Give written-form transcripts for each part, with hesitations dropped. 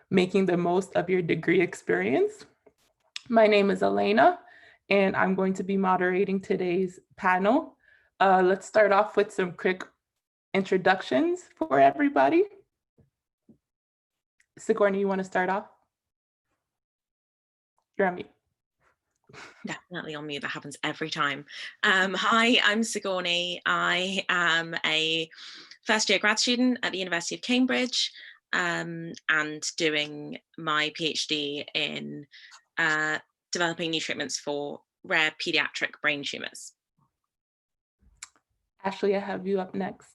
making the most of your degree experience. My name is Elena, and I'm going to be moderating today's panel. Let's start off with some quick introductions for everybody. Sigourney, you want to start off? You're on mute. Definitely on mute. That happens every time. Hi, I'm Sigourney. I am a first-year grad student at the University of Cambridge and doing my PhD in developing new treatments for rare pediatric brain tumors. Ashley, I have you up next.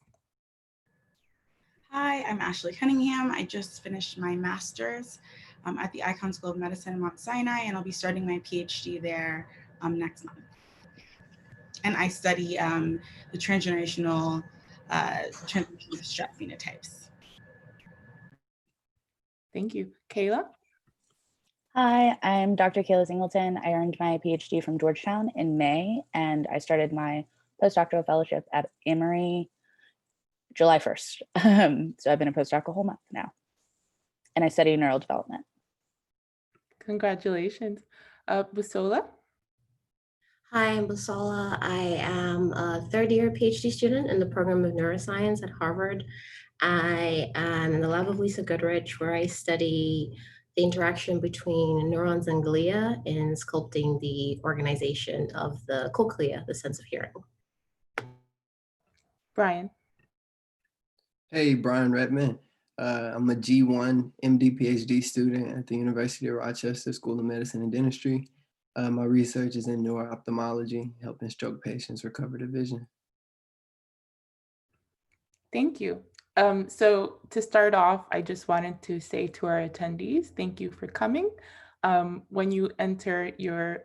Hi, I'm Ashley Cunningham. I just finished my master's at the Icahn School of Medicine in Mount Sinai, and I'll be starting my PhD there next month. And I study the transgenerational stress phenotypes. Thank you. Kayla? Hi, I'm Dr. Kayla Singleton. I earned my PhD from Georgetown in May, and I started my postdoctoral fellowship at Emory July 1st. So I've been a postdoc a whole month now, and I study neural development. Congratulations. Busola? Hi, I'm Busola. I am a third-year PhD student in the program of neuroscience at Harvard. I am in the lab of Lisa Goodrich, where I study the interaction between neurons and glia in sculpting the organization of the cochlea, the sense of hearing. Brian? Hey, Brian Redman. I'm a G1 MD PhD student at the University of Rochester School of Medicine and Dentistry. My research is in neuro-ophthalmology, helping stroke patients recover their vision. Thank you. So to start off, I just wanted to say to our attendees, thank you for coming. When you enter your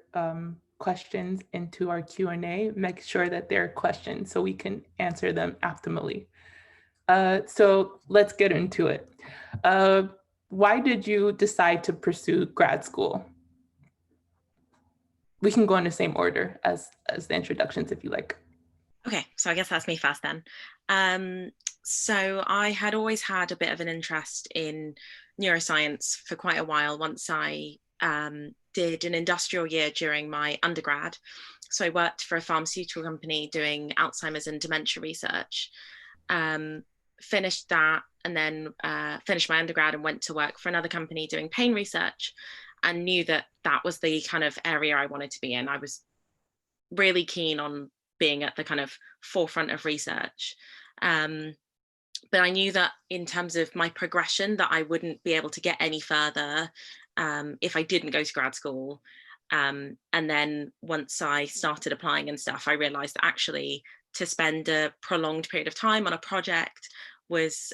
questions into our Q&A, make sure that they're questions so we can answer them optimally. So let's get into it. Why did you decide to pursue grad school? We can go in the same order as the introductions if you like. Okay, so I guess that's me first then. So I had always had a bit of an interest in neuroscience for quite a while once I did an industrial year during my undergrad. So I worked for a pharmaceutical company doing Alzheimer's and dementia research. Finished that and then finished my undergrad and went to work for another company doing pain research, and knew that that was the kind of area I wanted to be in. I was really keen on being at the kind of forefront of research. But I knew that in terms of my progression that I wouldn't be able to get any further if I didn't go to grad school. And then once I started applying and stuff, I realized that actually to spend a prolonged period of time on a project was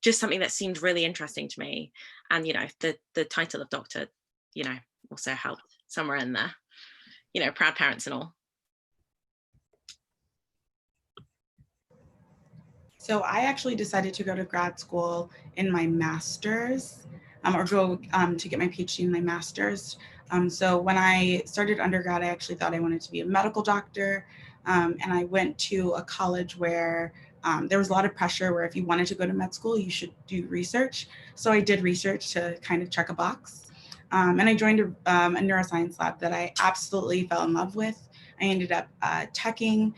just something that seemed really interesting to me. And, you know, the title of doctor, you know, also helped somewhere in there, you know, proud parents and all. So I actually decided to go to grad school in my master's or go to get my PhD in my master's. So when I started undergrad, I actually thought I wanted to be a medical doctor. And I went to a college where there was a lot of pressure where if you wanted to go to med school, you should do research. So I did research to kind of check a box. And I joined a neuroscience lab that I absolutely fell in love with. I ended up teching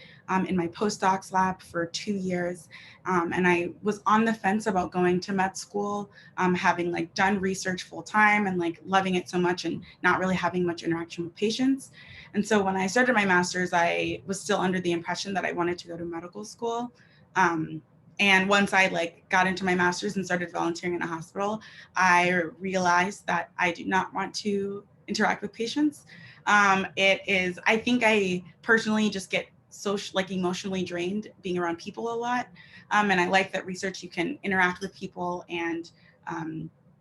in my postdocs lab for 2 years. And I was on the fence about going to med school, having like done research full time and like loving it so much and not really having much interaction with patients. And so when I started my master's, I was still under the impression that I wanted to go to medical school. And once I like got into my master's and started volunteering in a hospital, I realized that I do not want to interact with patients. I think I personally just get emotionally drained being around people a lot. And I like that research, you can interact with people and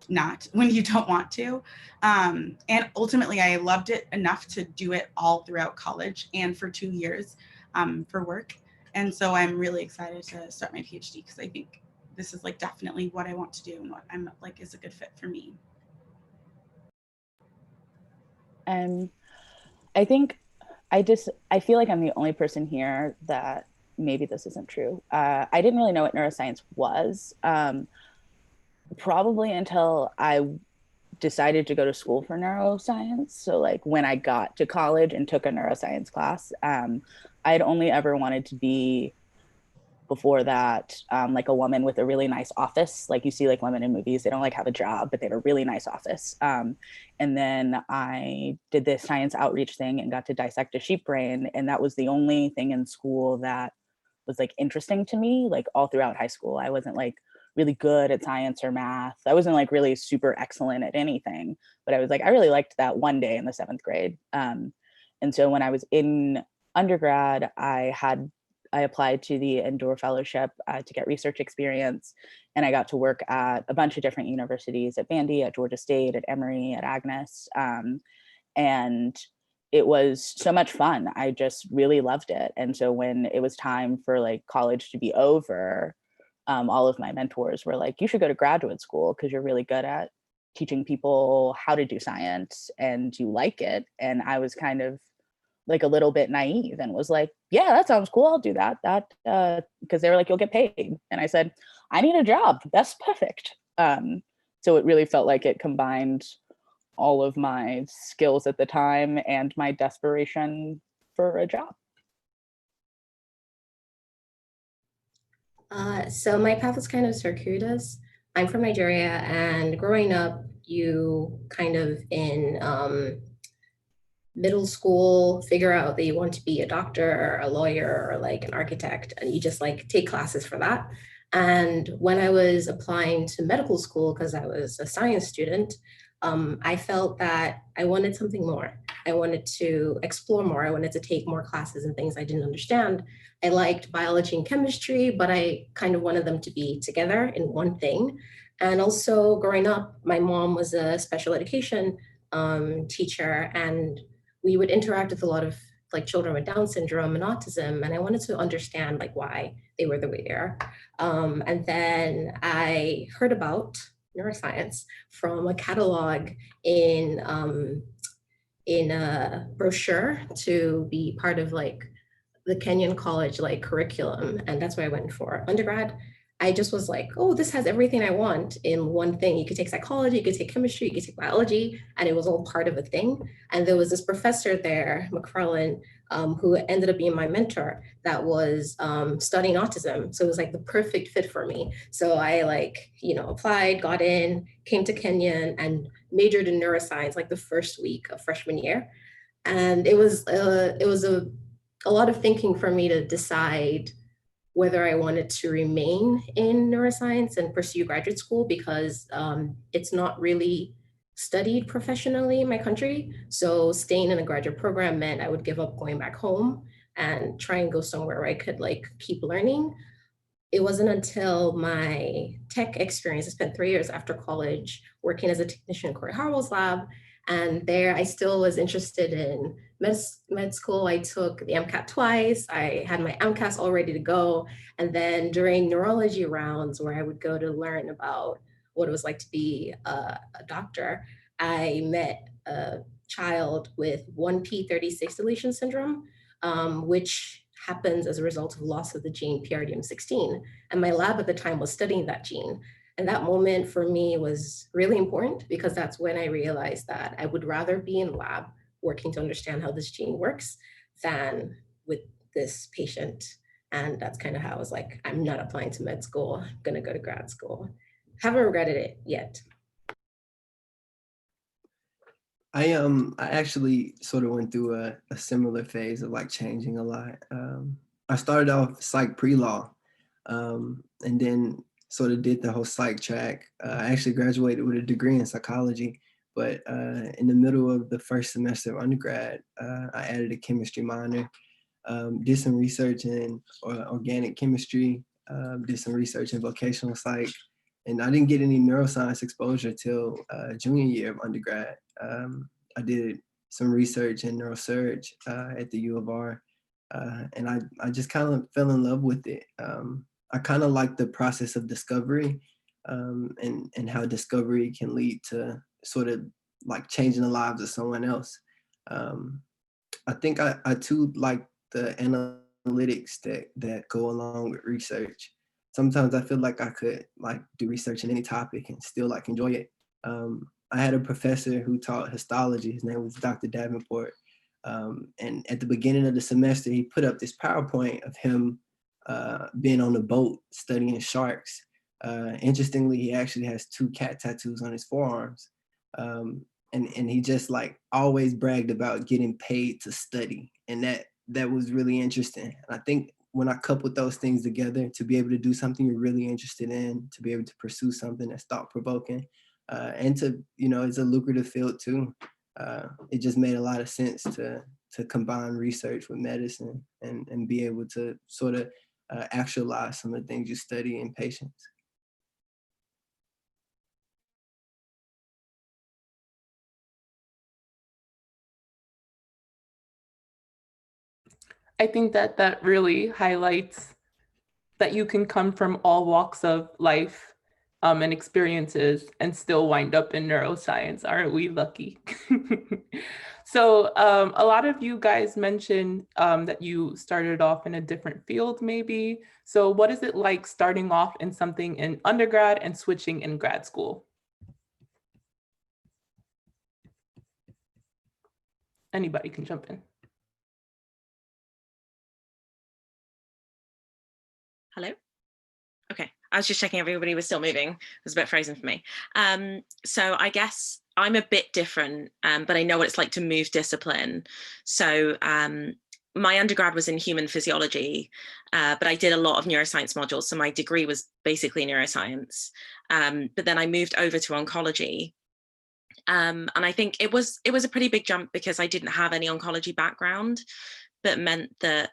not when you don't want to. And ultimately I loved it enough to do it all throughout college and for 2 years for work. And so I'm really excited to start my PhD because I think this is like definitely what I want to do and what I'm like is a good fit for me. I think I feel like I'm the only person here that maybe this isn't true. I didn't really know what neuroscience was. probably until I decided to go to school for neuroscience. So like when I got to college and took a neuroscience class, I'd only ever wanted to be before that like a woman with a really nice office. Like you see like women in movies, they don't like have a job, but they have a really nice office. And then I did this science outreach thing and got to dissect a sheep brain. And that was the only thing in school that was like interesting to me, like all throughout high school. I wasn't like really good at science or math. I wasn't like really super excellent at anything, but I was like, I really liked that one day in the 7th grade. And so when I was in undergrad, I applied to the Endure Fellowship to get research experience, and I got to work at a bunch of different universities, at Vandy, at Georgia State, at Emory, at Agnes, and it was so much fun. I just really loved it. And so when it was time for like college to be over, all of my mentors were like, you should go to graduate school because you're really good at teaching people how to do science and you like it. And I was kind of like a little bit naive and was like, yeah, that sounds cool. I'll do that. Because they were like, you'll get paid. And I said, I need a job. That's perfect. So it really felt like it combined all of my skills at the time and my desperation for a job. So my path was kind of circuitous. I'm from Nigeria, and growing up, you kind of in middle school figure out that you want to be a doctor or a lawyer or like an architect, and you just like take classes for that. And when I was applying to medical school, because I was a science student, I felt that I wanted something more. I wanted to explore more. I wanted to take more classes and things I didn't understand. I liked biology and chemistry, but I kind of wanted them to be together in one thing. And also growing up, my mom was a special education teacher, and we would interact with a lot of like children with Down syndrome and autism. And I wanted to understand like why they were the way they are. And then I heard about neuroscience from a catalog in a brochure to be part of like the Kenyan college like curriculum, and that's what I went for undergrad. I just was like, oh, this has everything I want in one thing. You could take psychology, you could take chemistry, you could take biology, and it was all part of a thing. And there was this professor there, McFarlane, who ended up being my mentor, that was studying autism. So it was like the perfect fit for me. So I like, applied, got in, came to Kenyan, and majored in neuroscience like the first week of freshman year. And it was a lot of thinking for me to decide whether I wanted to remain in neuroscience and pursue graduate school, because it's not really studied professionally in my country. So staying in a graduate program meant I would give up going back home and try and go somewhere where I could like keep learning. It wasn't until my tech experience, I spent 3 years after college working as a technician in Corey Harwell's lab. And there I still was interested in med school. I took the MCAT twice. I had my MCAS all ready to go. And then during neurology rounds where I would go to learn about what it was like to be a doctor, I met a child with 1p36 deletion syndrome, which happens as a result of loss of the gene PRDM16. And my lab at the time was studying that gene. And that moment for me was really important, because that's when I realized that I would rather be in lab working to understand how this gene works than with this patient. And that's kind of how I was like, I'm not applying to med school, I'm gonna go to grad school. Haven't regretted it yet. I actually sort of went through a similar phase of like changing a lot. I started off psych pre-law, and then sort of did the whole psych track. I actually graduated with a degree in psychology, but in the middle of the first semester of undergrad, I added a chemistry minor, did some research in organic chemistry, did some research in vocational psych, and I didn't get any neuroscience exposure till junior year of undergrad. I did some research in neurosurge at the U of R, and I just kind of fell in love with it. I kind of like the process of discovery, and how discovery can lead to sort of like changing the lives of someone else. I think I too like the analytics that go along with research. sometimes I feel like I could like do research in any topic and still like enjoy it. I had a professor who taught histology. His name was Dr. Davenport. And at the beginning of the semester, he put up this PowerPoint of him being on a boat studying sharks. Interestingly, he actually has 2 cat tattoos on his forearms. And he just like always bragged about getting paid to study. And that was really interesting. And I think when I coupled those things together, to be able to do something you're really interested in, to be able to pursue something that's thought provoking, and to, it's a lucrative field too. It just made a lot of sense to combine research with medicine and be able to sort of actualize some of the things you study in patients. I think that that really highlights that you can come from all walks of life and experiences and still wind up in neuroscience. Aren't we lucky? So a lot of you guys mentioned that you started off in a different field maybe. So what is it like starting off in something in undergrad and switching in grad school? Anybody can jump in. Hello? Okay, I was just checking everybody was still moving. It was a bit frozen for me. So I guess I'm a bit different, but I know what it's like to move discipline. So my undergrad was in human physiology, but I did a lot of neuroscience modules. So my degree was basically neuroscience. But then I moved over to oncology. And I think it was a pretty big jump because I didn't have any oncology background, but meant that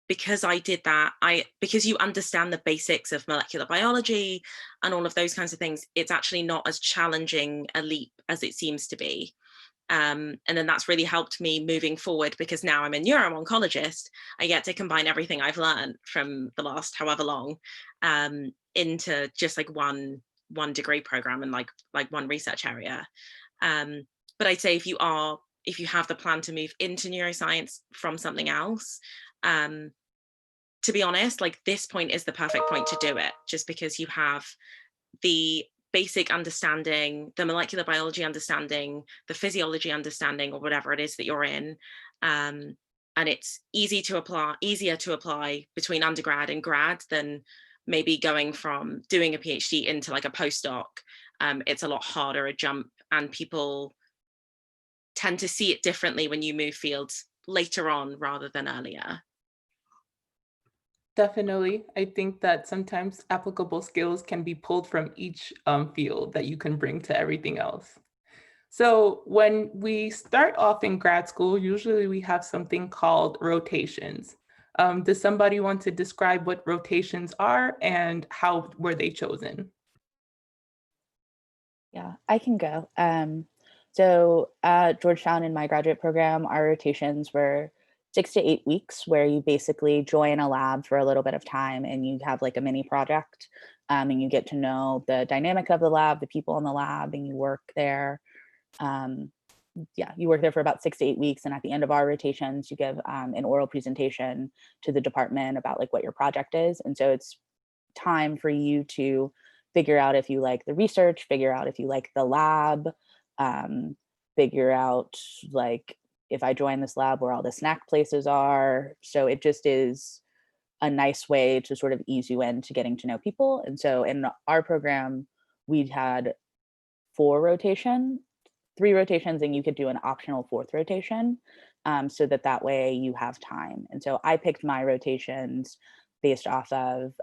because I did that, because you understand the basics of molecular biology and all of those kinds of things, it's actually not as challenging a leap as it seems to be. And then that's really helped me moving forward, because now I'm a neuro-oncologist. I get to combine everything I've learned from the last however long into just like one degree program and like one research area. But I'd say if you have the plan to move into neuroscience from something else, to be honest, like this point is the perfect point to do it, just because you have the basic understanding, the molecular biology understanding, the physiology understanding, or whatever it is that you're in. And it's easier to apply between undergrad and grad than maybe going from doing a PhD into like a postdoc. It's a lot harder a jump, and people tend to see it differently when you move fields later on rather than earlier. Definitely. I think that sometimes applicable skills can be pulled from each field that you can bring to everything else. So when we start off in grad school, usually we have something called rotations. Does somebody want to describe what rotations are and how were they chosen? Yeah, I can go. So at Georgetown in my graduate program, our rotations were 6 to 8 weeks, where you basically join a lab for a little bit of time and you have like a mini project, and you get to know the dynamic of the lab, the people in the lab, and you work there. You work there for about 6 to 8 weeks. And at the end of our rotations, you give an oral presentation to the department about like what your project is. And so it's time for you to figure out if you like the research, figure out if you like the lab, figure out like if I join this lab where all the snack places are. So it just is a nice way to sort of ease you into getting to know people. And so in our program, we'd had 3 rotations, and you could do an optional 4th rotation, so that way you have time. And so I picked my rotations based off of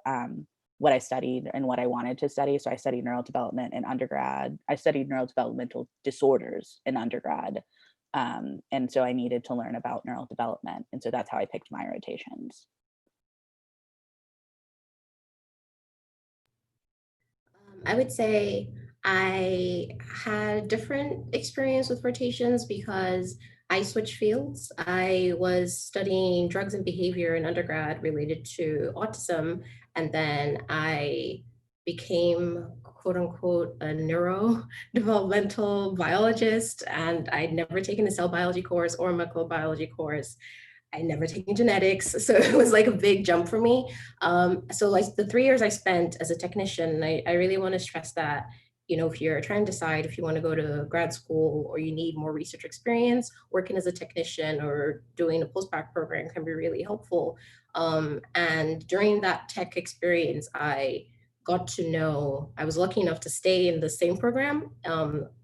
what I studied and what I wanted to study. So I studied neural development in undergrad. I studied neurodevelopmental disorders in undergrad. And so I needed to learn about neural development. And so that's how I picked my rotations. I would say I had a different experience with rotations because I switched fields. I was studying drugs and behavior in undergrad related to autism, and then I became quote unquote a neurodevelopmental biologist, and I'd never taken a cell biology course or a microbiology course. I never taken genetics, so it was like a big jump for me. So like the 3 years I spent as a technician, I really want to stress that, you know, if you're trying to decide if you want to go to grad school or you need more research experience, working as a technician or doing a postbac program can be really helpful. And during that tech experience, I got to know, I was lucky enough to stay in the same program,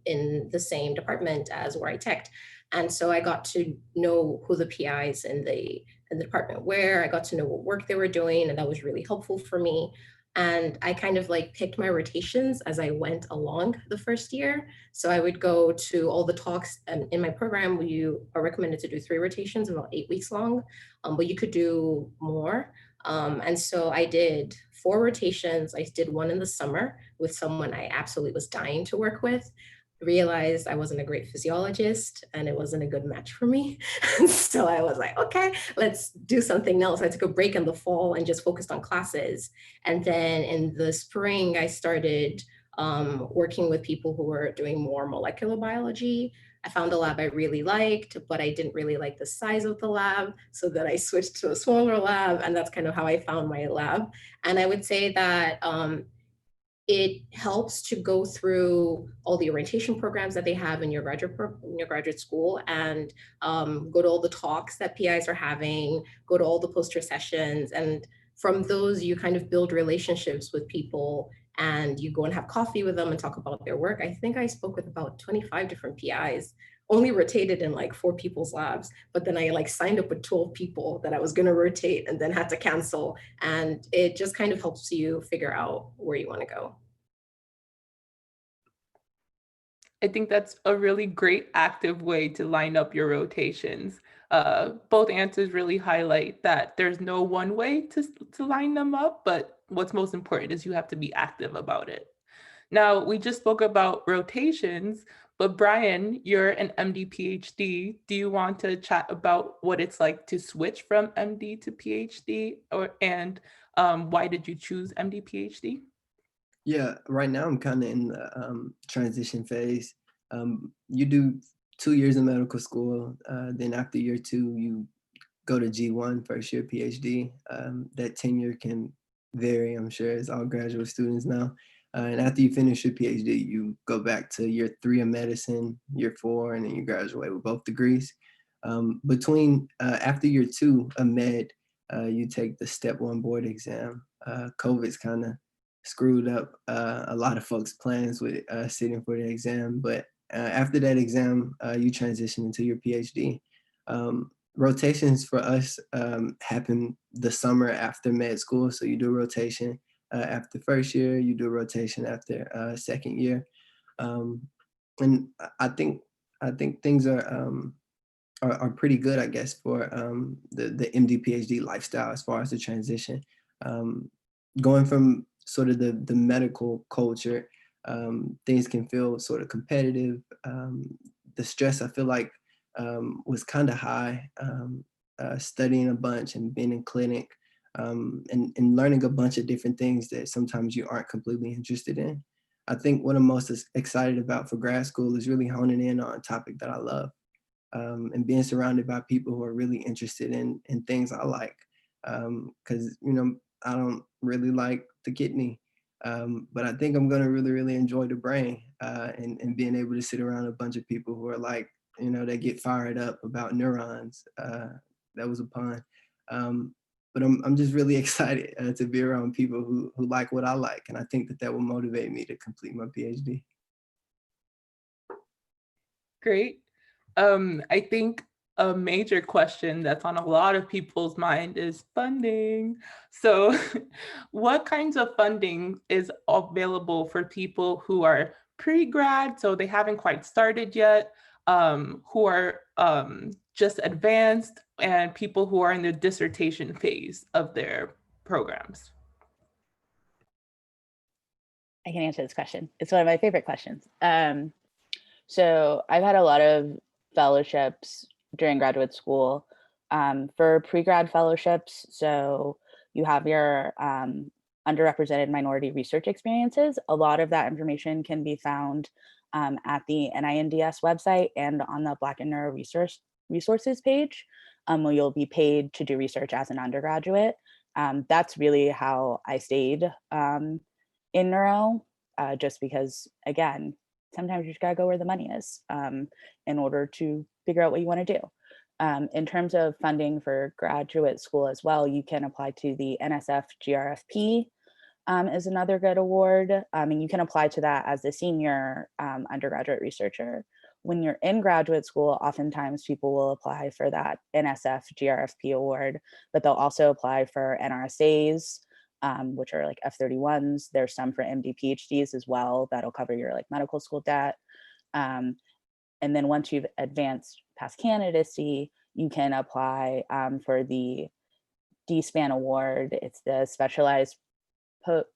in the same department as where I teched. And so I got to know who the PIs in the department were. I got to know what work they were doing, and that was really helpful for me. And I kind of like picked my rotations as I went along the first year. So I would go to all the talks, and in my program, you are recommended to do 3 rotations, about 8 weeks long, but you could do more. And so I did 4 rotations. I did one in the summer with someone I absolutely was dying to work with. Realized I wasn't a great physiologist and it wasn't a good match for me. So I was like, okay, let's do something else. I took a break in the fall and just focused on classes. And then in the spring, I started working with people who were doing more molecular biology. I found a lab I really liked, but I didn't really like the size of the lab. So then I switched to a smaller lab, and that's kind of how I found my lab. And I would say that it helps to go through all the orientation programs that they have in your graduate school, and go to all the talks that PIs are having, go to all the poster sessions. And from those, you kind of build relationships with people, and you go and have coffee with them and talk about their work. I think I spoke with about 25 different PIs, only rotated in like 4 people's labs, but then I like signed up with 12 people that I was going to rotate and then had to cancel. And it just kind of helps you figure out where you want to go. I think that's a really great active way to line up your rotations. Both answers really highlight that there's no one way to line them up, but what's most important is you have to be active about it. Now, we just spoke about rotations, but Brian, you're an MD PhD. Do you want to chat about what it's like to switch from MD to PhD, and why did you choose MD PhD? Yeah, right now I'm kind of in the transition phase. You do 2 years of medical school, then after year 2, you go to G1, first year PhD. That tenure can vary, I'm sure, as all graduate students know. And after you finish your PhD, you go back to year 3 of medicine, year 4, and then you graduate with both degrees. Between after year 2 of med, you take the step 1 board exam. COVID's kind of screwed up a lot of folks' plans with sitting for the exam. But after that exam, you transition into your PhD. Rotations for us happen the summer after med school. So you do a rotation after first year, you do a rotation after second year. And I think things are pretty good, I guess, for the MD PhD lifestyle as far as the transition. Going from sort of the medical culture, things can feel sort of competitive. The stress, I feel like, was kind of high, studying a bunch and being in clinic, and learning a bunch of different things that sometimes you aren't completely interested in. I think what I'm most excited about for grad school is really honing in on a topic that I love, and being surrounded by people who are really interested in things I like. Because, I don't really like the kidney, but I think I'm going to really, really enjoy the brain, and being able to sit around a bunch of people who are like, they get fired up about neurons. That was a pun. But I'm just really excited to be around people who like what I like. And I think that will motivate me to complete my PhD. Great. I think a major question that's on a lot of people's mind is funding. So what kinds of funding is available for people who are pre-grad, so they haven't quite started yet, who are just advanced, and people who are in the dissertation phase of their programs? I can answer this question. It's one of my favorite questions. So I've had a lot of fellowships during graduate school, for pre-grad fellowships. So you have your underrepresented minority research experiences. A lot of that information can be found at the NINDS website and on the Black and Neuro Resources page. where you'll be paid to do research as an undergraduate. That's really how I stayed in neuro, just because, again, sometimes you just gotta go where the money is in order to figure out what you want to do. In terms of funding for graduate school as well, you can apply to the NSF GRFP is another good award. And you can apply to that as a senior undergraduate researcher. When you're in graduate school, oftentimes people will apply for that NSF GRFP award, but they'll also apply for NRSAs, which are like F31s. There's some for MD PhDs as well that'll cover your like medical school debt. And then once you've advanced past candidacy, you can apply for the DSPAN award. It's the Specialized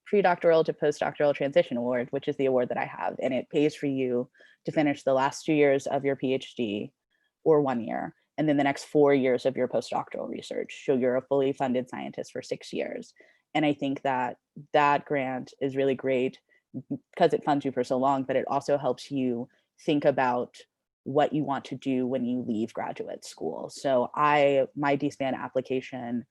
Pre-Doctoral to Postdoctoral Transition Award, which is the award that I have. And it pays for you to finish the last 2 years of your PhD or 1 year, and then the next 4 years of your postdoctoral research. So you're a fully funded scientist for 6 years. And I think that that grant is really great because it funds you for so long, but it also helps you think about what you want to do when you leave graduate school. So my DSPAN application,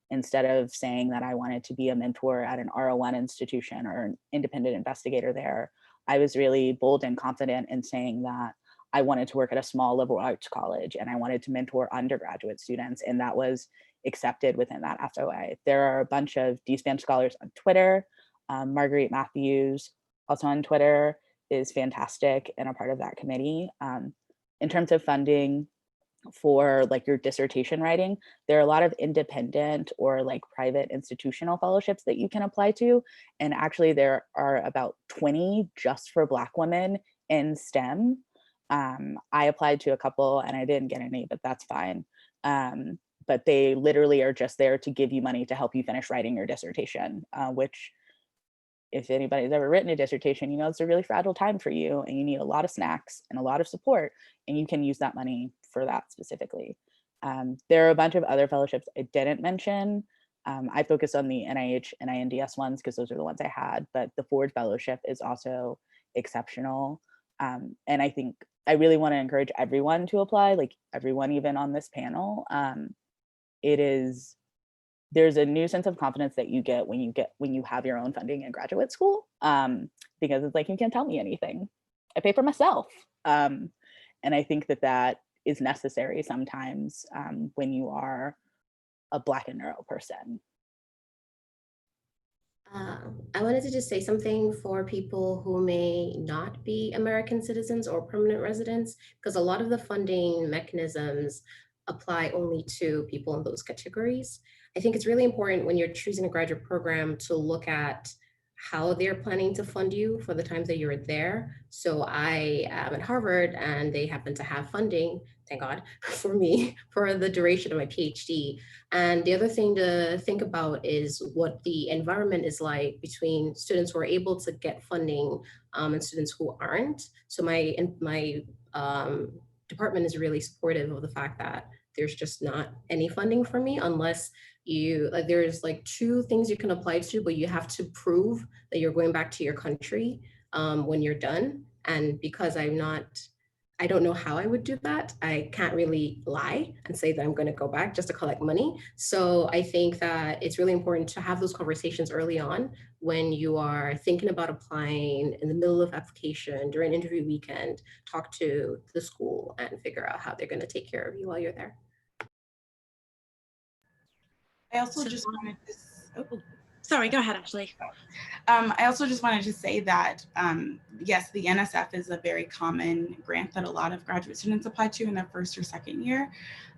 instead of saying that I wanted to be a mentor at an R01 institution or an independent investigator there, I was really bold and confident in saying that I wanted to work at a small liberal arts college and I wanted to mentor undergraduate students, and that was accepted within that FOA. There are a bunch of DSPAN scholars on Twitter. Marguerite Matthews, also on Twitter, is fantastic and a part of that committee. In terms of funding for like your dissertation writing, there are a lot of independent or like private institutional fellowships that you can apply to. And actually there are about 20 just for Black women in STEM. I applied to a couple and I didn't get any, but that's fine. But they literally are just there to give you money to help you finish writing your dissertation, which if anybody's ever written a dissertation, you know, it's a really fragile time for you and you need a lot of snacks and a lot of support, and you can use that money for that specifically. There are a bunch of other fellowships I didn't mention. I focus on the NIH and INDS ones because those are the ones I had, but the Ford Fellowship is also exceptional. And I think I really want to encourage everyone to apply, like everyone even on this panel. There's a new sense of confidence that you get when you have your own funding in graduate school, because it's like, you can't tell me anything. I pay for myself. And I think that is necessary sometimes when you are a Black and neuro person. I wanted to just say something for people who may not be American citizens or permanent residents, because a lot of the funding mechanisms apply only to people in those categories. I think it's really important when you're choosing a graduate program to look at how they're planning to fund you for the times that you're there. So I am at Harvard and they happen to have funding, thank God, for me for the duration of my PhD. And the other thing to think about is what the environment is like between students who are able to get funding and students who aren't. So my department is really supportive of the fact that there's just not any funding for me unless there's like 2 things you can apply to, but you have to prove that you're going back to your country when you're done. And because I don't know how I would do that. I can't really lie and say that I'm going to go back just to collect money. So I think that it's really important to have those conversations early on when you are thinking about applying in the middle of application, during interview weekend, talk to the school and figure out how they're going to take care of you while you're there. I also just wanted to, sorry, go ahead, Ashley. I also just wanted to say that, yes, the NSF is a very common grant that a lot of graduate students apply to in their first or second year.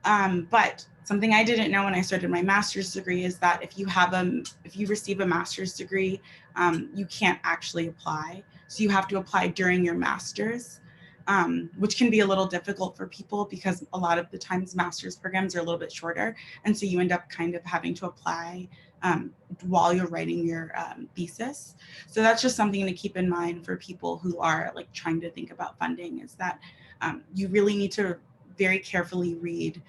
But something I didn't know when I started my master's degree is that if you receive a master's degree, you can't actually apply. So you have to apply during your master's. Which can be a little difficult for people because a lot of the times master's programs are a little bit shorter. And so you end up kind of having to apply while you're writing your thesis. So that's just something to keep in mind for people who are like trying to think about funding, is that you really need to very carefully read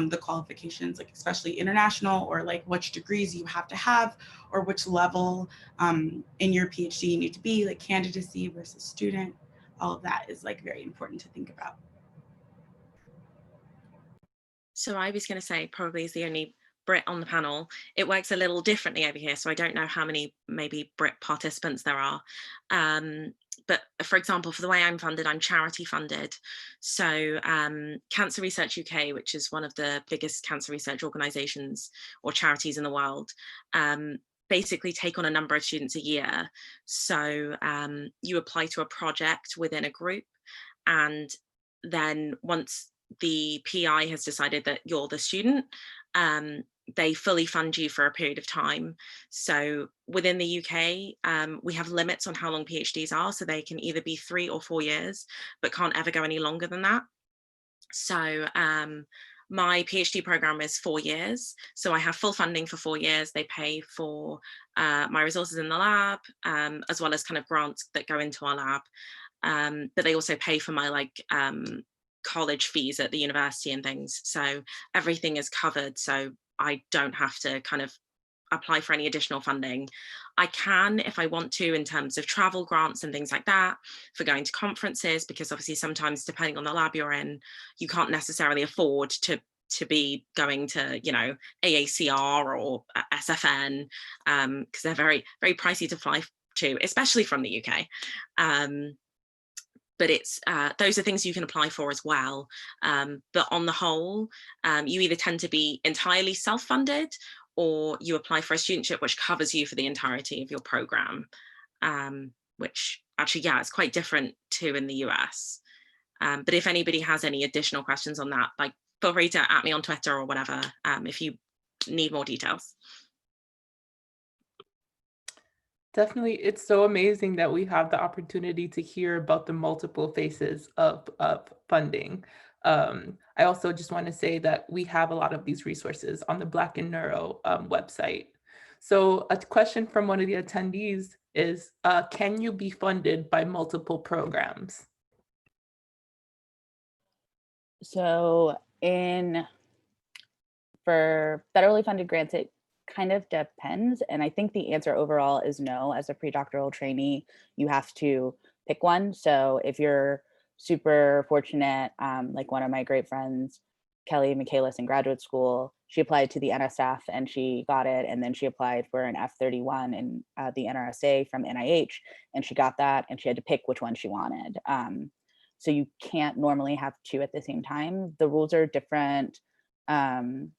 the qualifications, like especially international, or like which degrees you have to have, or which level in your PhD you need to be, like candidacy versus student. All of that is like very important to think about. So I was going to say, probably as the only Brit on the panel, it works a little differently over here. So I don't know how many maybe Brit participants there are. But for example, for the way I'm funded, I'm charity funded. So Cancer Research UK, which is one of the biggest cancer research organisations or charities in the world, basically take on a number of students a year. So you apply to a project within a group, and then once the PI has decided that you're the student, they fully fund you for a period of time. So within the UK, we have limits on how long PhDs are. So they can either be 3 or 4 years, but can't ever go any longer than that. So my PhD program is 4 years. So I have full funding for 4 years. They pay for my resources in the lab, as well as kind of grants that go into our lab. But they also pay for my college fees at the university and things. So everything is covered. So I don't have to kind of apply for any additional funding. I can, if I want to, in terms of travel grants and things like that, for going to conferences, because obviously sometimes depending on the lab you're in, you can't necessarily afford to be going to, you know, AACR or SFN, because they're very, very pricey to fly to, especially from the UK. But it's those are things you can apply for as well. But on the whole, you either tend to be entirely self-funded, or you apply for a studentship which covers you for the entirety of your program, which actually, yeah, it's quite different too in the US. But if anybody has any additional questions on that, like, feel free to at me on Twitter or whatever, if you need more details. Definitely, it's so amazing that we have the opportunity to hear about the multiple faces of funding. I also just want to say that we have a lot of these resources on the Black in Neuro website. So a question from one of the attendees is, can you be funded by multiple programs? So for federally funded grants, it kind of depends. And I think the answer overall is no. As a pre-doctoral trainee, you have to pick one. So if you're super fortunate, like one of my great friends, Kelly Michaelis in graduate school, she applied to the NSF and she got it. And then she applied for an F31 in the NRSA from NIH, and she got that, and she had to pick which one she wanted. So you can't normally have two at the same time. The rules are different. Obviously,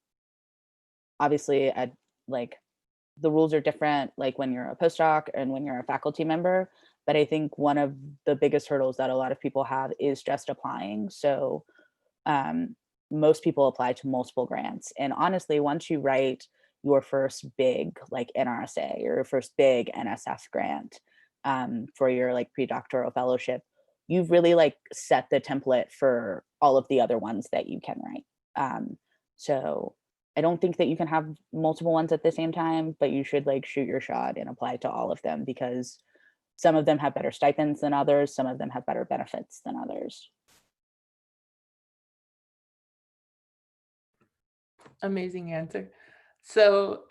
the rules are different, like when you're a postdoc and when you're a faculty member. But I think one of the biggest hurdles that a lot of people have is just applying. So most people apply to multiple grants. And honestly, once you write your first big like NRSA or your first big NSF grant for your like pre-doctoral fellowship, you've really like set the template for all of the other ones that you can write. So I don't think that you can have multiple ones at the same time, but you should like shoot your shot and apply to all of them, because some of them have better stipends than others. Some of them have better benefits than others. Amazing answer. So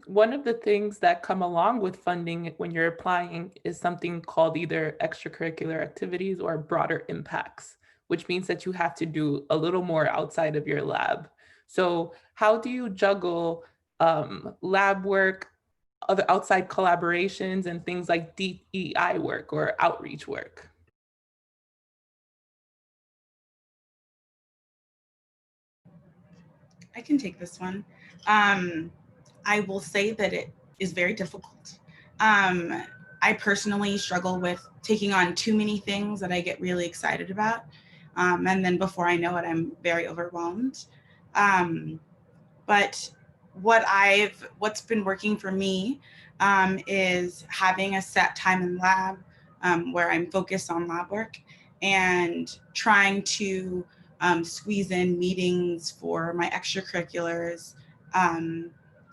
one of the things that come along with funding when you're applying is something called either extracurricular activities or broader impacts, which means that you have to do a little more outside of your lab. So how do you juggle lab work, other outside collaborations, and things like DEI work or outreach work? I can take this one. I will say that it is very difficult. I personally struggle with taking on too many things that I get really excited about. And then before I know it, I'm very overwhelmed. But what's been working for me is having a set time in lab where I'm focused on lab work, and trying to squeeze in meetings for my extracurriculars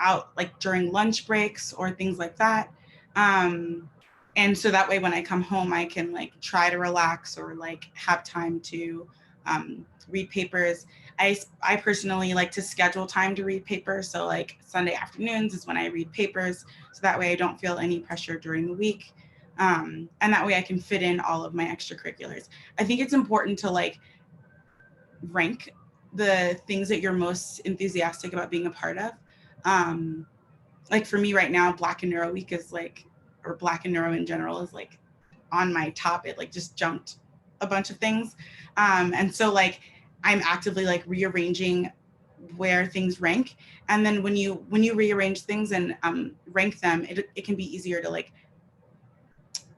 out like during lunch breaks or things like that. And so that way when I come home, I can like try to relax or like have time to read papers. I personally like to schedule time to read papers. So like Sunday afternoons is when I read papers. So that way I don't feel any pressure during the week. And that way I can fit in all of my extracurriculars. I think it's important to like rank the things that you're most enthusiastic about being a part of. Like for me right now, Black and Neuro Week is like, or Black and Neuro in general is like on my top. It like just jumped a bunch of things. And so like I'm actively like rearranging where things rank. And then when you rearrange things and rank them, it can be easier to like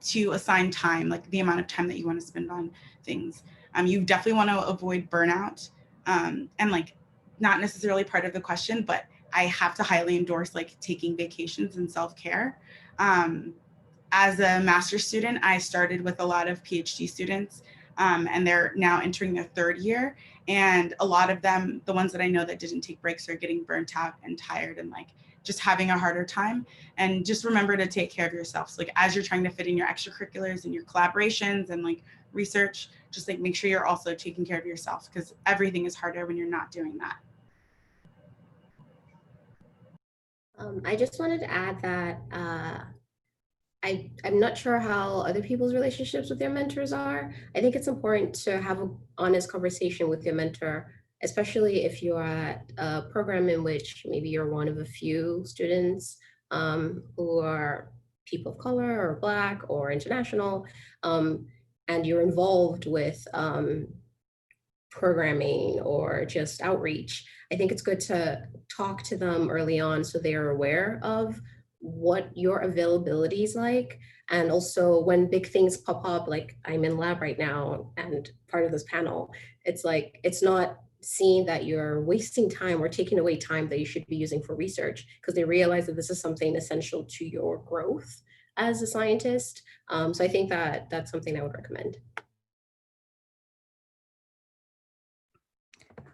to assign time, like the amount of time that you want to spend on things. You definitely want to avoid burnout, and like not necessarily part of the question, but I have to highly endorse like taking vacations and self-care. As a master's student, I started with a lot of PhD students, and they're now entering their third year. And a lot of them, the ones that I know that didn't take breaks, are getting burnt out and tired and like just having a harder time. And just remember to take care of yourself. So like as you're trying to fit in your extracurriculars and your collaborations and like research, just like make sure you're also taking care of yourself, because everything is harder when you're not doing that. I just wanted to add that I'm not sure how other people's relationships with their mentors are. I think it's important to have an honest conversation with your mentor, especially if you're at a program in which maybe you're one of a few students who are people of color or Black or international, and you're involved with programming or just outreach. I think it's good to talk to them early on so they are aware of what your availability is like. And also when big things pop up, like I'm in lab right now and part of this panel, it's like, it's not seeing that you're wasting time or taking away time that you should be using for research, because they realize that this is something essential to your growth as a scientist. So I think that that's something I would recommend.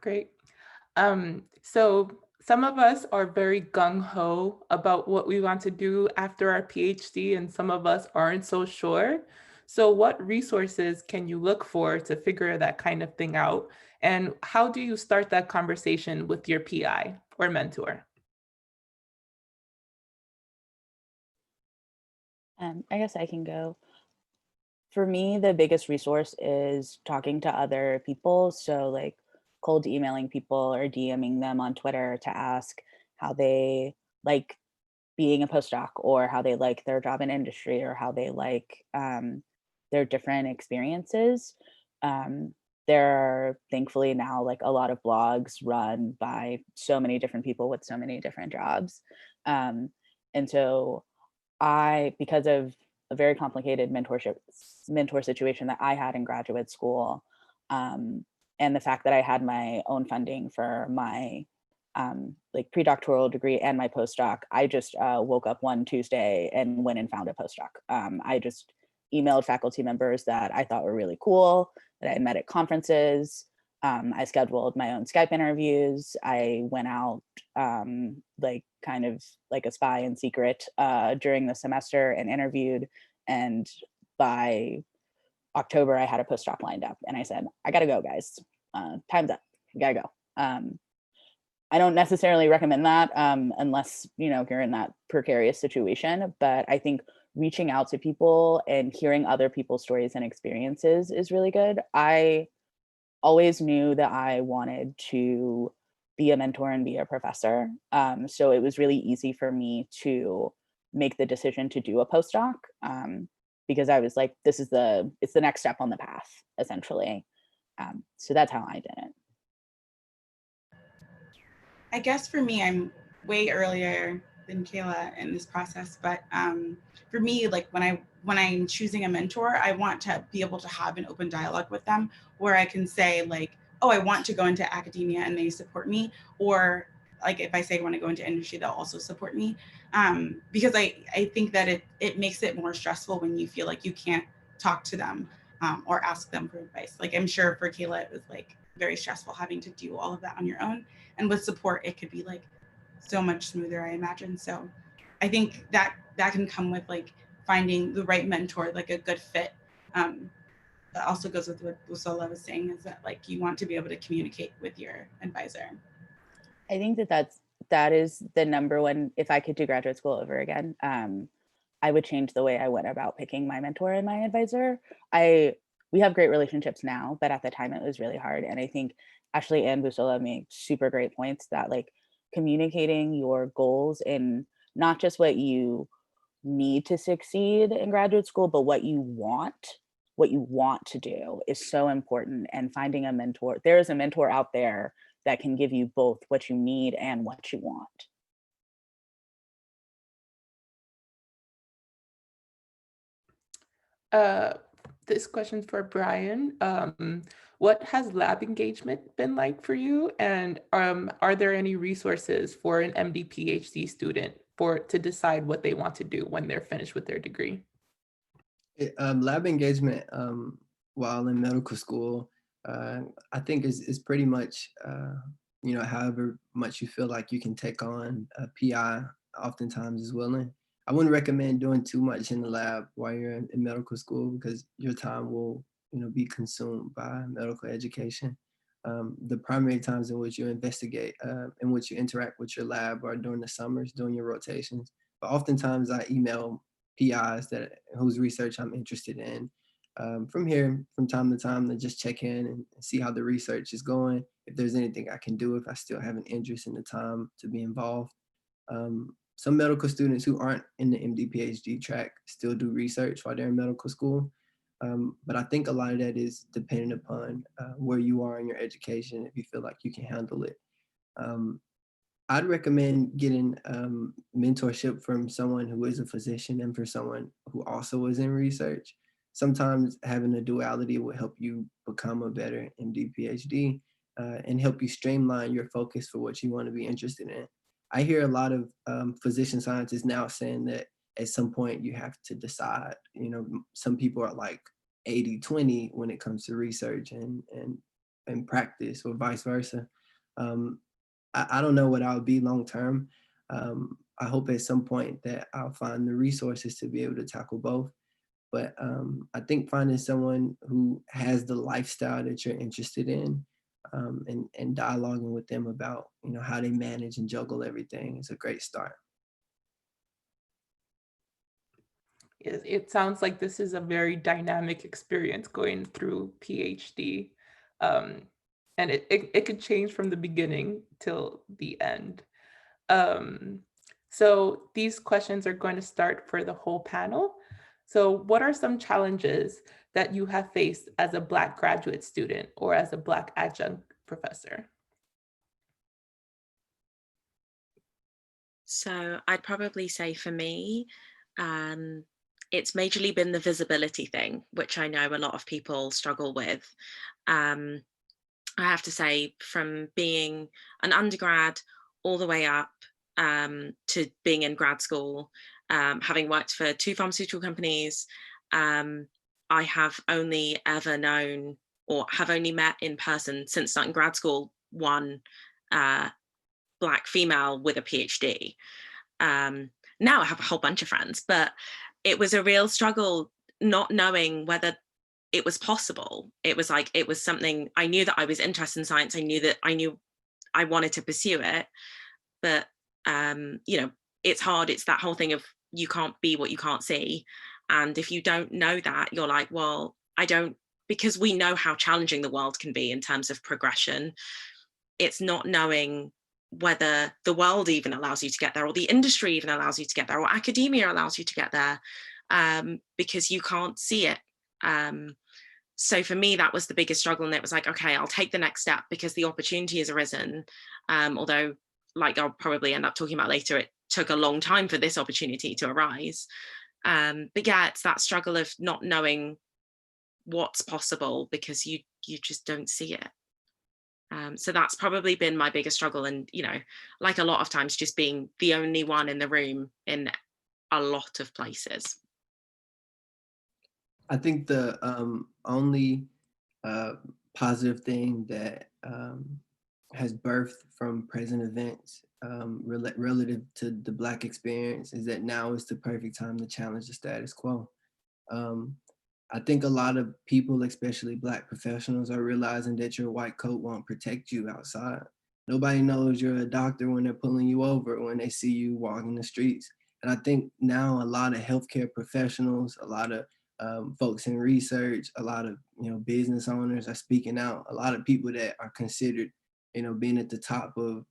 Great. So some of us are very gung-ho about what we want to do after our PhD, and some of us aren't so sure. So what resources can you look for to figure that kind of thing out? And how do you start that conversation with your PI or mentor? I guess I can go. For me, the biggest resource is talking to other people. So like cold emailing people or DMing them on Twitter to ask how they like being a postdoc, or how they like their job in industry, or how they like their different experiences. There are thankfully now like a lot of blogs run by so many different people with so many different jobs. And so because of a very complicated mentor situation that I had in graduate school, and the fact that I had my own funding for my like pre-doctoral degree and my postdoc, I just woke up one Tuesday and went and found a postdoc. I just emailed faculty members that I thought were really cool, that I met at conferences. I scheduled my own Skype interviews. I went out like kind of like a spy in secret during the semester and interviewed. And by October, I had a postdoc lined up, and I said, I gotta go, guys. Time's up. I gotta go. I don't necessarily recommend that unless you're in that precarious situation. But I think reaching out to people and hearing other people's stories and experiences is really good. I always knew that I wanted to be a mentor and be a professor. So it was really easy for me to make the decision to do a postdoc because I was like, it's the next step on the path, essentially. So that's how I did it. I guess for me, I'm way earlier than Kayla in this process, but for me, like when I'm choosing a mentor, I want to be able to have an open dialogue with them where I can say like, oh, I want to go into academia and they support me, or like if I say I want to go into industry, they'll also support me. Because I think that it makes it more stressful when you feel like you can't talk to them or ask them for advice. Like I'm sure for Kayla, it was like very stressful having to do all of that on your own. And with support, it could be like so much smoother, I imagine. So I think that can come with like finding the right mentor, like a good fit. That also goes with what Busola was saying, is that like you want to be able to communicate with your advisor. I think that is the number one. If I could do graduate school over again, I would change the way I went about picking my mentor and my advisor. I we have great relationships now, but at the time it was really hard. And I think Ashley and Busola made super great points that like communicating your goals in not just what you need to succeed in graduate school, but what you want to do is so important. And finding a mentor, there is a mentor out there that can give you both what you need and what you want. This question's for Brian. What has lab engagement been like for you? And are there any resources for an MD PhD student to decide what they want to do when they're finished with their degree? Lab engagement while in medical school, I think is pretty much, however much you feel like you can take on. A PI oftentimes is willing. I wouldn't recommend doing too much in the lab while you're in medical school because your time will, be consumed by medical education. The primary times in which you investigate, in which you interact with your lab are during the summers, during your rotations. But oftentimes I email PIs whose research I'm interested in from here from time to time to just check in and see how the research is going. If there's anything I can do, if I still have an interest in the time to be involved. Some medical students who aren't in the MD PhD track still do research while they're in medical school. But I think a lot of that is dependent upon where you are in your education, if you feel like you can handle it. I'd recommend getting mentorship from someone who is a physician and for someone who also is in research. Sometimes having a duality will help you become a better MD PhD and help you streamline your focus for what you want to be interested in. I hear a lot of physician scientists now saying that at some point you have to decide. Some people are like 80-20 when it comes to research and practice, or vice versa. I don't know what I'll be long term. I hope at some point that I'll find the resources to be able to tackle both. But I think finding someone who has the lifestyle that you're interested in and dialoguing with them about how they manage and juggle everything is a great start. It sounds like this is a very dynamic experience going through PhD. And it could change from the beginning till the end. So these questions are going to start for the whole panel. So what are some challenges that you have faced as a Black graduate student or as a Black adjunct professor? So I'd probably say for me, it's majorly been the visibility thing, which I know a lot of people struggle with. I have to say, from being an undergrad all the way up to being in grad school, having worked for 2 pharmaceutical companies, I have only ever known or have only met in person since starting grad school one Black female with a PhD. Now I have a whole bunch of friends, but it was a real struggle not knowing whether it was possible. It was like, it was something, I knew that I was interested in science. I knew I wanted to pursue it, but it's hard. It's that whole thing of you can't be what you can't see. And if you don't know that, you're like, well, I don't, because we know how challenging the world can be in terms of progression. It's not knowing whether the world even allows you to get there, or the industry even allows you to get there, or academia allows you to get there, because you can't see it. So for me, that was the biggest struggle. And it was like, okay, I'll take the next step because the opportunity has arisen. Although, like I'll probably end up talking about later, it took a long time for this opportunity to arise. But yeah, it's that struggle of not knowing what's possible because you just don't see it. So that's probably been my biggest struggle. And, like a lot of times, just being the only one in the room in a lot of places. I think the only positive thing that has birthed from present events relative to the Black experience is that now is the perfect time to challenge the status quo. I think a lot of people, especially Black professionals, are realizing that your white coat won't protect you outside. Nobody knows you're a doctor when they're pulling you over, when they see you walking the streets. And I think now a lot of healthcare professionals, a lot of folks in research, a lot of, business owners are speaking out. A lot of people that are considered, being at the top of